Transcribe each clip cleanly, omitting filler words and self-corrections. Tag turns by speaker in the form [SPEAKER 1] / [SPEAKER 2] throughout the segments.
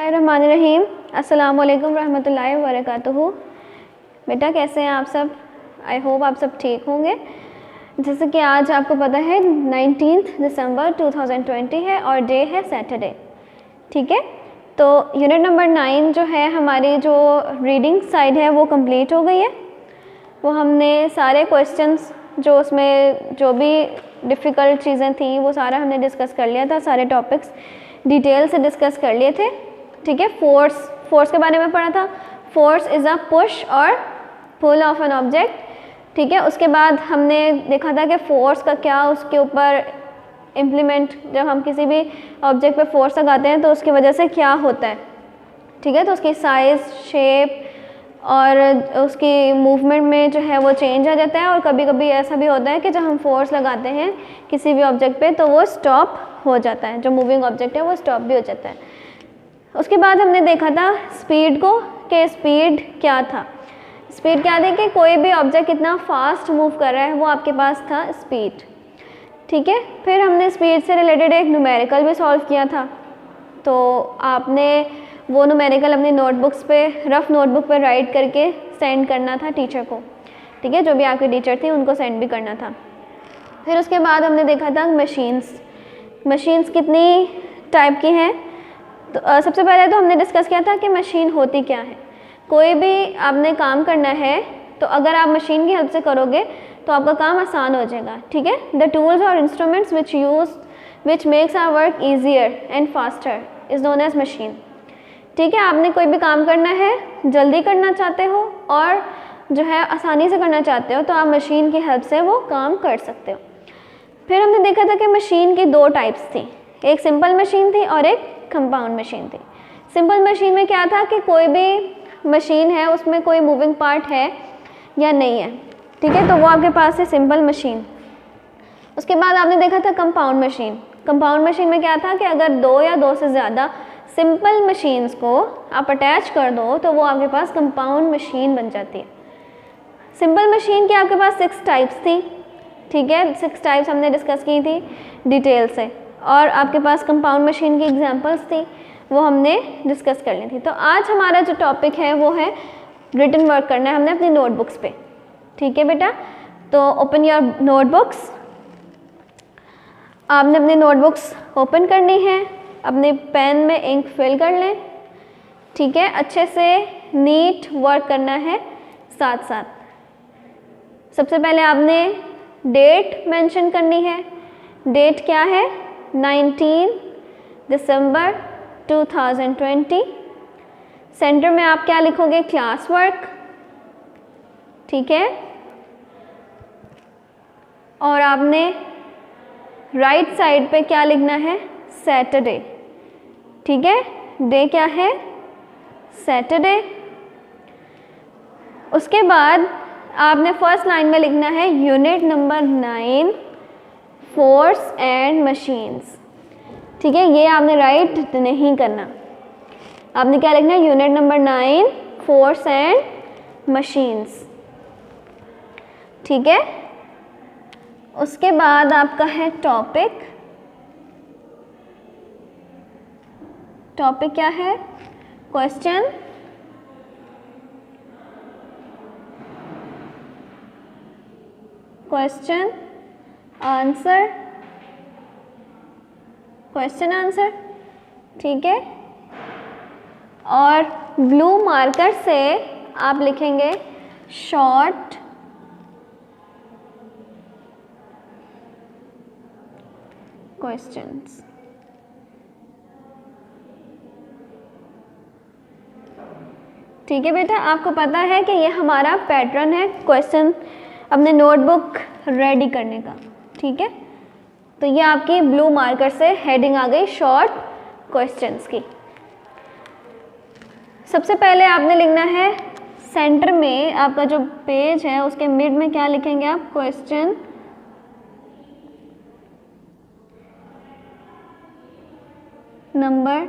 [SPEAKER 1] बिस्मिल्लाहिर्रहमानिर्रहीम। अस्सलाम वालेकुम रहमतुल्लाहि व बरकातुहू। बेटा कैसे हैं आप सब? आई होप आप सब ठीक होंगे। जैसे कि आज आपको पता है 19 दिसंबर 2020 है और डे है सैटरडे। ठीक है, तो यूनिट नंबर 9 जो है हमारी जो रीडिंग साइड है वो कंप्लीट हो गई है। वो हमने सारे क्वेश्चंस जो उसमें जो भी डिफ़िकल्ट चीज़ें थी वो सारा हमने डिस्कस कर लिया था, सारे टॉपिक्स डिटेल से डिस्कस कर लिए थे। ठीक है, फोर्स के बारे में पढ़ा था। फोर्स इज़ अ पुश और पुल ऑफ एन ऑब्जेक्ट। ठीक है, उसके बाद हमने देखा था कि फोर्स का क्या उसके ऊपर इम्प्लीमेंट, जब हम किसी भी ऑब्जेक्ट पे फोर्स लगाते हैं तो उसकी वजह से क्या होता है। ठीक है, तो उसकी साइज़, शेप और उसकी मूवमेंट में जो है वो चेंज आ जाता है। और कभी कभी ऐसा भी होता है कि जब हम फोर्स लगाते हैं किसी भी ऑब्जेक्ट पे तो वो स्टॉप हो जाता है, जो मूविंग ऑब्जेक्ट है वो स्टॉप भी हो जाता है। उसके बाद हमने देखा था स्पीड को, कि स्पीड क्या था। स्पीड क्या थी कि कोई भी ऑब्जेक्ट कितना फास्ट मूव कर रहा है वो आपके पास था स्पीड। ठीक है, फिर हमने स्पीड से रिलेटेड एक न्यूमेरिकल भी सॉल्व किया था। तो आपने वो न्यूमेरिकल अपनी नोटबुक्स पे, रफ़ नोटबुक पे राइट करके सेंड करना था टीचर को। ठीक है, जो भी आपके टीचर थे उनको सेंड भी करना था। फिर उसके बाद हमने देखा था मशीन्स कितनी टाइप की हैं। तो सबसे पहले तो हमने डिस्कस किया था कि मशीन होती क्या है। कोई भी आपने काम करना है तो अगर आप मशीन की हेल्प से करोगे तो आपका काम आसान हो जाएगा। ठीक है, द टूल्स और instruments which makes our work easier and faster is known as machine. ठीक है, आपने कोई भी काम करना है, जल्दी करना चाहते हो और जो है आसानी से करना चाहते हो तो आप मशीन की हेल्प से वो काम कर सकते हो। फिर हमने देखा था कि मशीन की दो टाइप्स थी, एक सिंपल मशीन थी और एक कंपाउंड मशीन थी। सिंपल मशीन में क्या था कि कोई भी मशीन है उसमें कोई मूविंग पार्ट है या नहीं है। ठीक है, तो वो आपके पास है सिंपल मशीन। उसके बाद आपने देखा था कंपाउंड मशीन। कंपाउंड मशीन में क्या था कि अगर दो या दो से ज़्यादा सिंपल मशीन्स को आप अटैच कर दो तो वो आपके पास कंपाउंड मशीन बन जाती है। सिंपल मशीन की आपके पास 6 टाइप्स थी। ठीक है, 6 टाइप्स हमने डिस्कस की थी डिटेल से, और आपके पास कंपाउंड मशीन की एग्जांपल्स थी वो हमने डिस्कस कर ली थी। तो आज हमारा जो टॉपिक है वो है रिटन वर्क करना है हमने अपनी नोटबुक्स पे। ठीक है बेटा, तो ओपन योर नोटबुक्स। आपने अपनी नोटबुक्स ओपन करनी है, अपने पेन में इंक फिल कर लें। ठीक है, अच्छे से नीट वर्क करना है साथ साथ। सबसे पहले आपने डेट मेंशन करनी है। डेट क्या है? 19 दिसंबर 2020। सेंटर में आप क्या लिखोगे? Class work. ठीक है, और आपने राइट साइड पे क्या लिखना है? सैटरडे। ठीक है, डे क्या है? सैटरडे। उसके बाद आपने फर्स्ट लाइन में लिखना है unit number 9 force and machines. ठीक है, ये आपने राइट नहीं करना। आपने क्या लिखना है? Unit number 9 force and machines. ठीक है, उसके बाद आपका है टॉपिक। टॉपिक क्या है? Question, question answer, question answer. ठीक है, और ब्लू मार्कर से आप लिखेंगे शॉर्ट क्वेश्चंस। ठीक है बेटा, आपको पता है कि ये हमारा पैटर्न है क्वेश्चन अपने नोटबुक रेडी करने का। ठीक है, तो ये आपकी ब्लू मार्कर से हेडिंग आ गई शॉर्ट क्वेश्चंस की। सबसे पहले आपने लिखना है सेंटर में, आपका जो पेज है उसके मिड में क्या लिखेंगे आप? Question number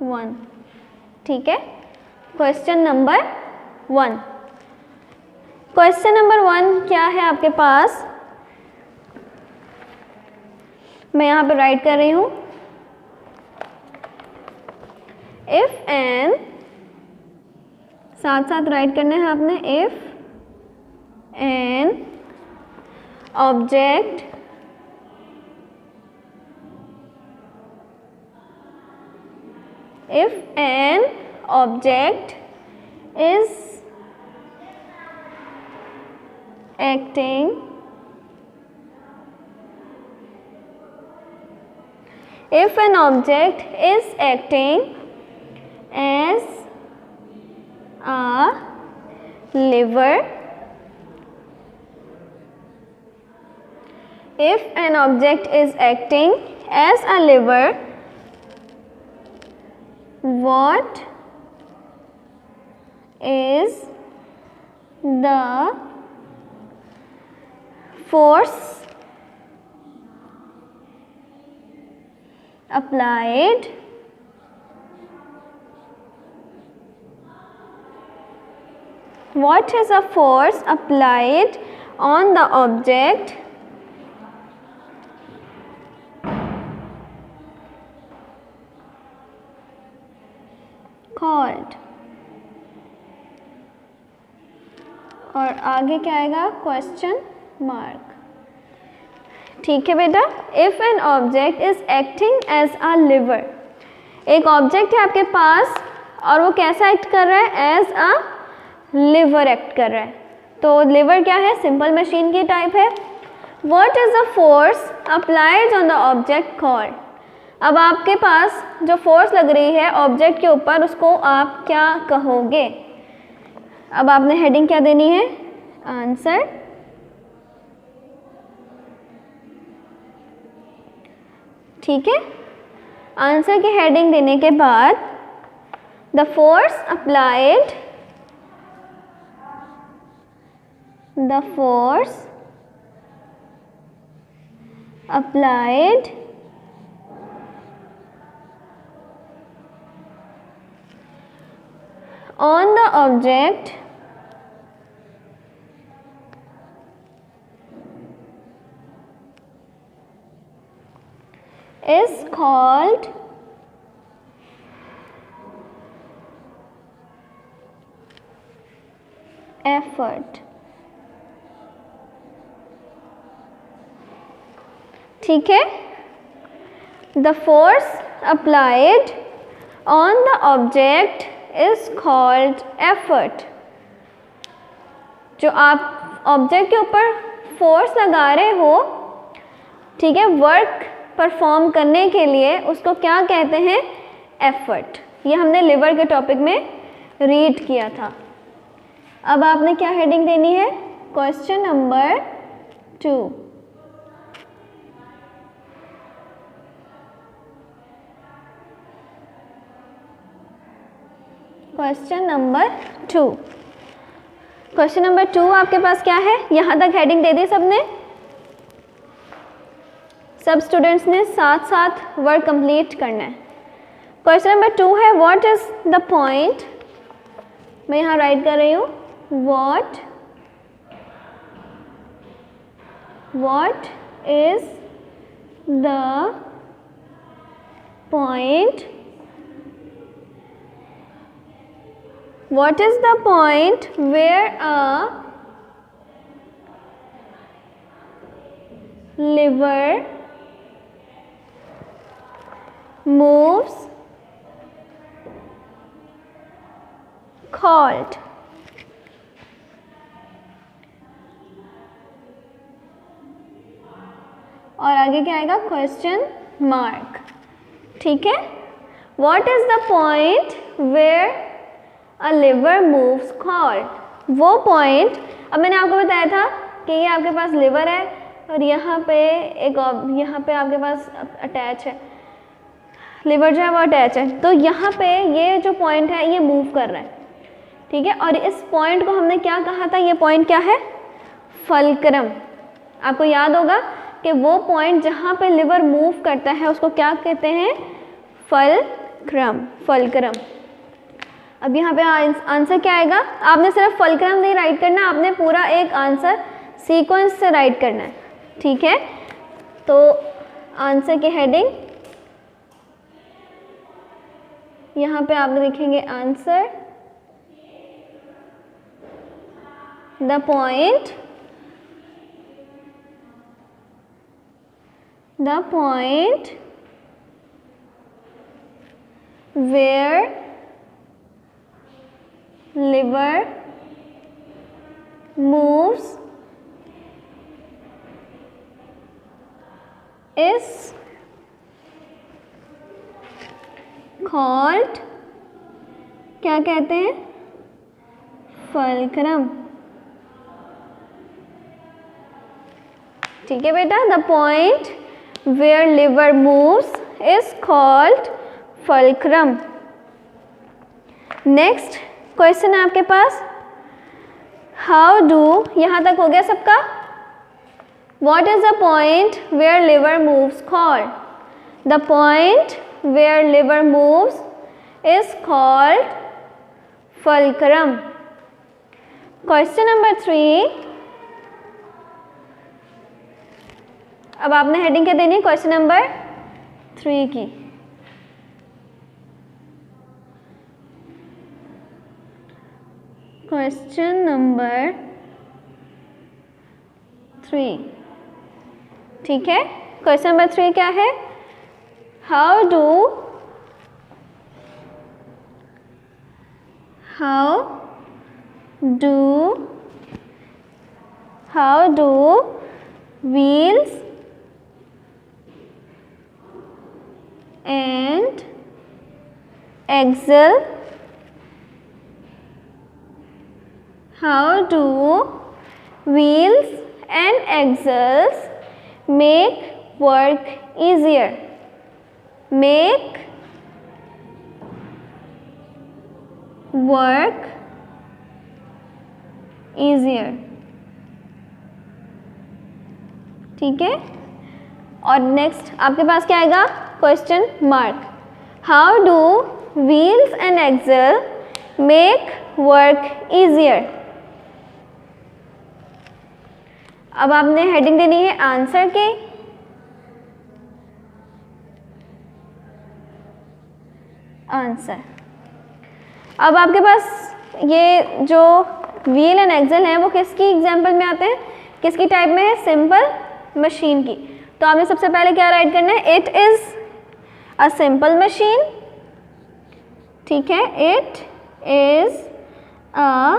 [SPEAKER 1] 1। ठीक है, क्वेश्चन नंबर 1। क्वेश्चन नंबर 1 क्या है आपके पास? मैं यहाँ पे राइट कर रही हूँ इफ एन, साथ साथ राइट करना है आपने, if an object if an object is acting if an object is acting as a lever, if an object is acting as a lever, what is the force applied what is a force applied on the object called, और आगे क्या आएगा, question mark. ठीक है बेटा, if an object is acting as a lever, एक object है आपके पास और वो कैसा एक्ट कर रहा है, एज अ लिवर एक्ट कर रहा है। तो लिवर क्या है, सिंपल मशीन की टाइप है। What is the force applied on the object called, अब आपके पास जो फोर्स लग रही है ऑब्जेक्ट के ऊपर, उसको आप क्या कहोगे। अब आपने हेडिंग क्या देनी है, आंसर। ठीक है, आंसर की हेडिंग देने के बाद the force applied, the force applied on the object is called effort। ठीक है, the force applied on the object is called effort। जो आप ऑब्जेक्ट के ऊपर फोर्स लगा रहे हो, ठीक है, वर्क परफॉर्म करने के लिए, उसको क्या कहते हैं, एफर्ट। ये हमने लिवर के टॉपिक में रीड किया था। अब आपने क्या हेडिंग देनी है, question number 2। Question number 2, question number 2 आपके पास क्या है, यहाँ तक हेडिंग दे दी सबने, सब स्टूडेंट्स ने साथ साथ वर्क कंप्लीट करना है। क्वेश्चन नंबर 2 है, व्हाट इज द पॉइंट, मैं यहाँ राइट कर रही हूँ, what is the point, what is the point where a lever moves called, और आगे क्या आएगा, क्वेश्चन मार्क। ठीक है, what is the point where a lever moves called, वो पॉइंट, अब मैंने आपको बताया था कि ये आपके पास लिवर है और यहाँ पे एक, यहाँ पे आपके पास अटैच है, लिवर जो है वो अटैच है, तो यहाँ पे ये जो पॉइंट है ये मूव कर रहा है। ठीक है, और इस पॉइंट को हमने क्या कहा था, ये पॉइंट क्या है, फल्क्रम। आपको याद होगा कि वो पॉइंट जहाँ पे लिवर मूव करता है उसको क्या कहते हैं, फल्क्रम, फल्क्रम। अब यहाँ पे आंसर क्या आएगा, आपने सिर्फ फल्क्रम नहीं राइट करना, आपने पूरा एक आंसर सीक्वेंस से राइट करना है। ठीक है, तो आंसर की हेडिंग यहाँ पे आप लिखेंगे answer. The point where liver moves is called, क्या कहते हैं? फलक्रम। ठीक है बेटा, the point where lever moves is called fulcrum. Next question है आपके पास, हाउ डू, यहाँ तक हो गया सबका? What is the point where liver moves called? The point where liver moves is called fulcrum. Question number 3. अब आपने हेडिंग क्या देनी है क्वेश्चन नंबर 3 की? क्वेश्चन नंबर 3, ठीक है। क्वेश्चन नंबर 3 क्या है? How do wheels and axle, how do wheels and axles make work easier? Make work easier, ठीक है। और नेक्स्ट आपके पास क्या आएगा? Question mark. How do wheels and axle make work easier? अब आपने हेडिंग देनी है आंसर की। आंसर। अब आपके पास ये जो व्हील एंड एक्सल हैं वो किसकी एग्जाम्पल में आते हैं, किसकी टाइप में है? सिंपल मशीन की। तो आपने सबसे पहले क्या राइट करना है? It is a simple machine, ठीक है। It is a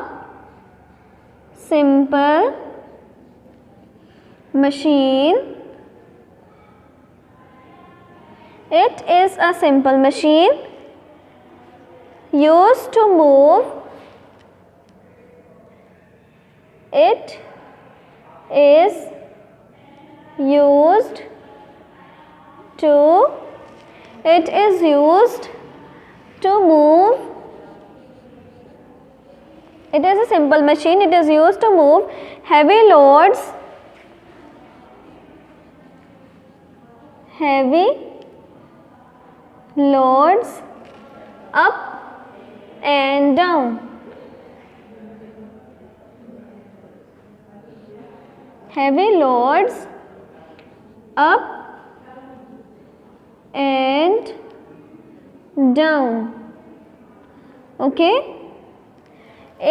[SPEAKER 1] simple machine. It is a simple machine used to move. It is used to move. It is a simple machine. It is used to move heavy loads. Heavy loads up and down. Heavy loads up and down. Okay.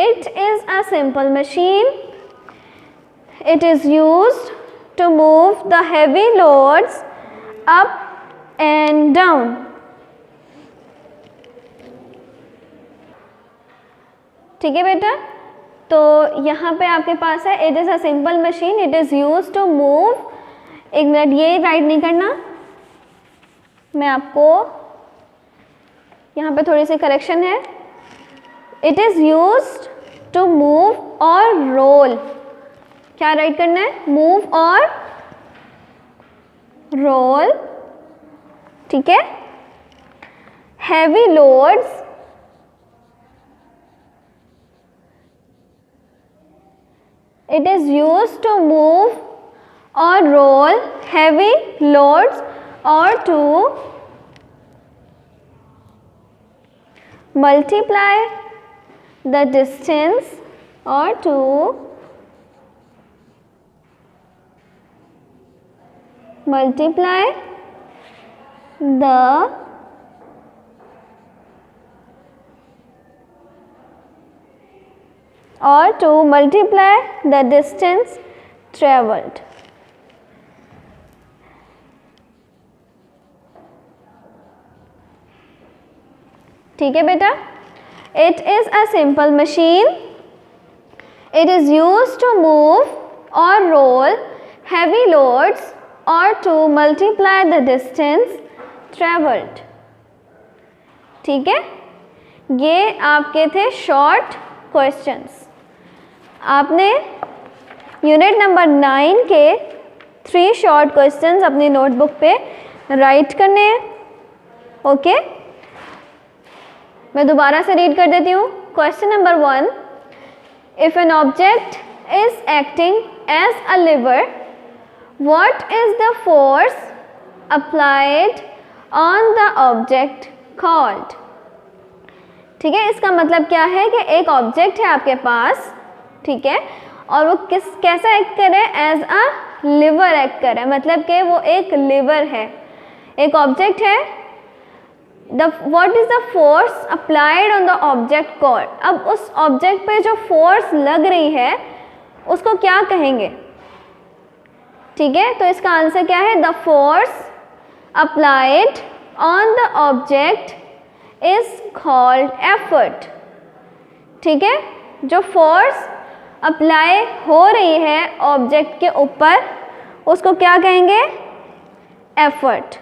[SPEAKER 1] It is a simple machine. It is used to move the heavy loads up and down. ठीक है बेटा, तो यहाँ पे आपके पास है it is a simple machine, it is use to move. एक मिनट, ये राइट नहीं करना, मैं आपको यहाँ पे थोड़ी सी करेक्शन है। It is use to move और रोल, क्या राइट करना है? मूव और रोल, ठीक है। Heavy loads, it is used to move और रोल हैवी लोड्स और टू मल्टीप्लाई द डिस्टेंस और to multiply the or to multiply the distance traveled. ठीक है बेटा, it is a simple machine. It is used to move or roll heavy loads or to multiply the distance traveled. ठीक है, ये आपके थे short questions. आपने unit number 9 के 3 शॉर्ट क्वेश्चंस अपनी नोटबुक पे राइट करने हैं. ओके, मैं दोबारा से रीड कर देती हूँ. Question number 1, if an object is acting as a lever, what is the force applied on the object called. ठीक है, इसका मतलब क्या है कि एक ऑब्जेक्ट है आपके पास, ठीक है, और वो कैसा एक्ट कर रहा है, एज अ लिवर एक्ट कर रहा है. मतलब कि वो एक लिवर है, एक ऑब्जेक्ट है. What is the force applied on the object called. अब उस ऑब्जेक्ट पे जो फोर्स लग रही है उसको क्या कहेंगे. ठीक है, तो इसका आंसर क्या है, the force applied on the object is called effort. ठीक है, जो फोर्स अप्लाई हो रही है ऑब्जेक्ट के ऊपर उसको क्या कहेंगे, एफर्ट.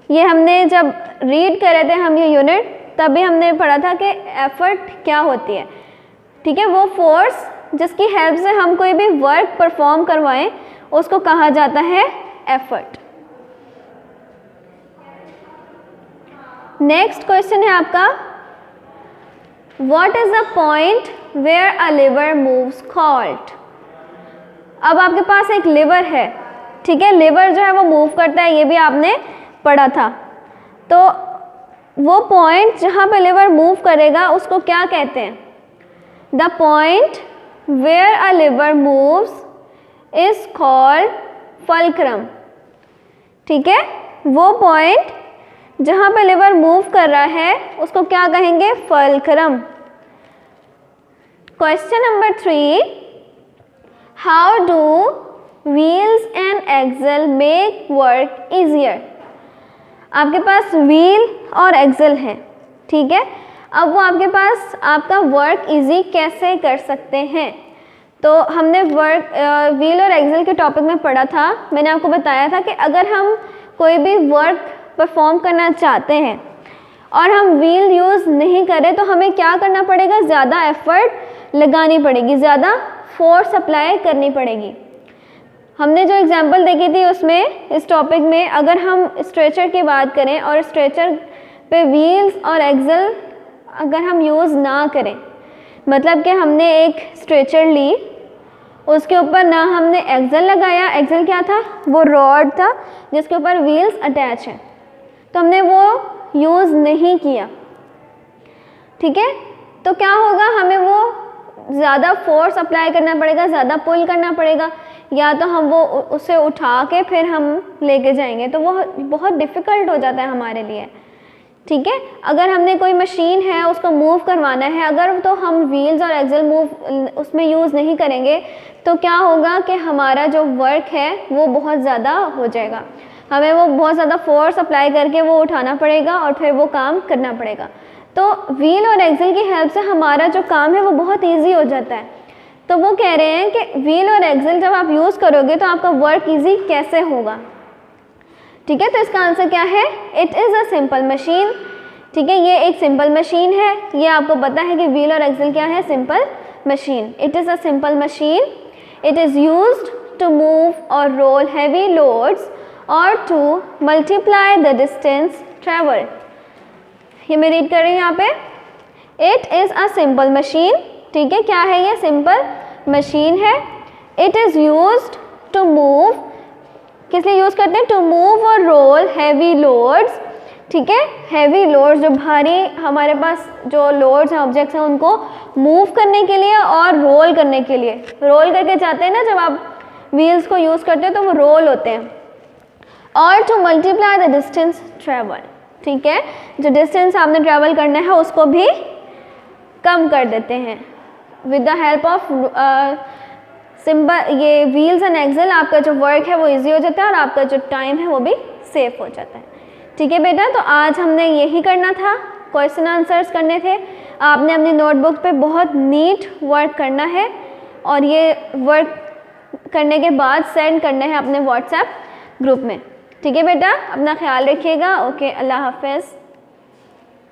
[SPEAKER 1] ये हमने जब रीड कर रहे थे हम ये यूनिट, तभी हमने पढ़ा था कि एफर्ट क्या होती है. ठीक है, वो फोर्स जिसकी हेल्प से हम कोई भी वर्क परफॉर्म करवाएं उसको कहा जाता है एफर्ट. नेक्स्ट क्वेश्चन है आपका, what is the point where a lever moves called. अब आपके पास एक लिवर है, ठीक है, लिवर जो है वो मूव करता है, ये भी आपने पढ़ा था. तो वो पॉइंट जहाँ पे लिवर मूव करेगा उसको क्या कहते हैं, the point where a lever moves is called fulcrum. ठीक है, वो पॉइंट जहाँ पे लिवर मूव कर रहा है उसको क्या कहेंगे, fulcrum. Question number 3, how do wheels and axle make work easier. आपके पास व्हील और एक्सल है, ठीक है, अब वो आपके पास आपका वर्क इजी कैसे कर सकते हैं. तो हमने व्हील और एक्सल के टॉपिक में पढ़ा था. मैंने आपको बताया था कि अगर हम कोई भी वर्क परफॉर्म करना चाहते हैं और हम व्हील यूज़ नहीं करें तो हमें क्या करना पड़ेगा, ज़्यादा एफर्ट लगानी पड़ेगी, ज़्यादा फोर्स अप्लाई करनी पड़ेगी. हमने जो एग्जांपल देखी थी उसमें, इस टॉपिक में, अगर हम स्ट्रेचर की बात करें और स्ट्रेचर पे व्हील्स और एक्सल अगर हम यूज़ ना करें, मतलब कि हमने एक स्ट्रेचर ली, उसके ऊपर ना हमने एक्सल लगाया, एक्सल क्या था, वो रॉड था जिसके ऊपर व्हील्स अटैच हैं, तो हमने वो यूज़ नहीं किया. ठीक है, तो क्या होगा, हमें वो ज़्यादा फोर्स अप्लाई करना पड़ेगा, ज़्यादा पुल करना पड़ेगा, या तो हम वो उसे उठा के फिर हम लेके जाएंगे, तो वो बहुत डिफ़िकल्ट हो जाता है हमारे लिए. ठीक है, अगर हमने कोई मशीन है उसको मूव करवाना है, अगर तो हम व्हील्स और एक्सल मूव उसमें यूज़ नहीं करेंगे तो क्या होगा कि हमारा जो वर्क है वो बहुत ज़्यादा हो जाएगा, हमें वो बहुत ज़्यादा फोर्स अप्लाई करके वो उठाना पड़ेगा और फिर वो काम करना पड़ेगा. तो व्हील और एक्सल की हेल्प से हमारा जो काम है वो बहुत ईजी हो जाता है. तो वो कह रहे हैं कि व्हील और एक्सल जब आप यूज़ करोगे तो आपका वर्क ईजी कैसे होगा. ठीक है, तो इसका आंसर क्या है, it is a simple machine. ठीक है, ये एक सिंपल मशीन है, ये आपको पता है कि व्हील और एक्सल क्या है, simple machine. It is a simple machine. It is used to move और रोल हैवी लोड्स और to multiply the distance travelled. ये मैं रीड कर रही हूँ यहाँ पे, it is a simple machine. ठीक है, क्या है ये, सिंपल मशीन है. It is used to move, किस लिए यूज़ करते हैं, टू मूव और रोल हैवी लोड्स. ठीक है, हैवी लोड्स जो भारी हमारे पास जो लोड्स हैं, ऑब्जेक्ट्स हैं, उनको मूव करने के लिए और रोल करने के लिए. रोल करके जाते हैं ना, जब आप व्हील्स को यूज़ करते हो तो वो रोल होते हैं. और to multiply the distance travel. ठीक है, जो डिस्टेंस आपने ट्रैवल करना है उसको भी कम कर देते हैं. With the help of simple ये व्हील्स एंड एक्सेल आपका जो वर्क है वो इजी हो जाता है और आपका जो टाइम है वो भी सेफ हो जाता है। ठीक है बेटा, तो आज हमने यही करना था, क्वेश्चन आंसर्स करने थे। आपने अपनी नोटबुक पे बहुत नीट वर्क करना है और ये वर्क करने के बाद सेंड करना है अपने व्हाट्सएप ग्रुप में। ठीक है बेटा, अपना ख्याल रखिएगा। ओके, अल्लाह हाफ़िज़।